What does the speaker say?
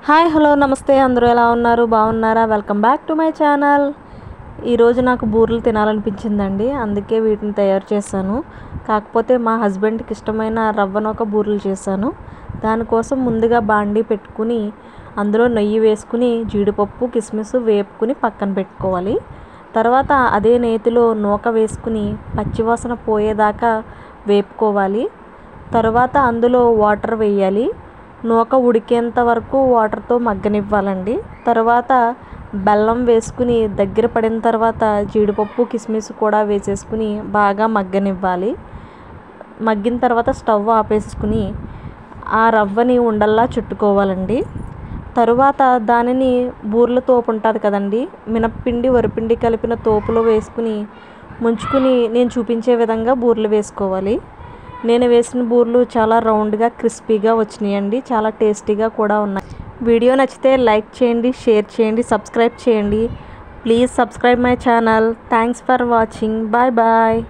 Hi hello నమస్తే అందరూ ఎలా ఉన్నారు బాగున్నారా welcome back to my channel. ఈరోజు నాకు బూరెలు తినాలనిపించిందండి, అందుకే వీటిని తయారు చేశాను. కాకపోతే మా హస్బెండ్కి ఇష్టమైన రవ్వనొక బూరెలు చేశాను. దానికోసం ముందుగా బాండీ పెట్టుకుని అందులో నెయ్యి వేసుకుని జీడిపప్పు కిస్మిస్ వేపుకుని పక్కన పెట్టుకోవాలి. తర్వాత అదే నేతిలో నూక వేసుకుని పచ్చివాసన పోయేదాకా వేపుకోవాలి. తర్వాత అందులో వాటర్ వేయాలి. నూక ఉడికేంత వరకు వాటర్తో మగ్గనివ్వాలండి. తర్వాత బెల్లం వేసుకుని దగ్గర పడిన తర్వాత జీడిపప్పు కిస్మిస్ కూడా వేసేసుకుని బాగా మగ్గనివ్వాలి. మగ్గిన తర్వాత స్టవ్ ఆపేసుకుని ఆ రవ్వని ఉండల్లా చుట్టుకోవాలండి. తరువాత దానిని బూరెల తోపు ఉంటుంది కదండి, మినప్పిండి వరిపిండి కలిపిన తోపులో వేసుకుని ముంచుకుని నేను చూపించే విధంగా బూరెలు వేసుకోవాలి. నేను వేసిన బూరెలు చాలా రౌండ్గా క్రిస్పీగా వచ్చినాయండి, చాలా టేస్టీగా కూడా ఉన్నాయి. వీడియో నచ్చితే లైక్ చేయండి, షేర్ చేయండి, సబ్స్క్రైబ్ చేయండి. Please subscribe my channel. Thanks for watching. Bye bye.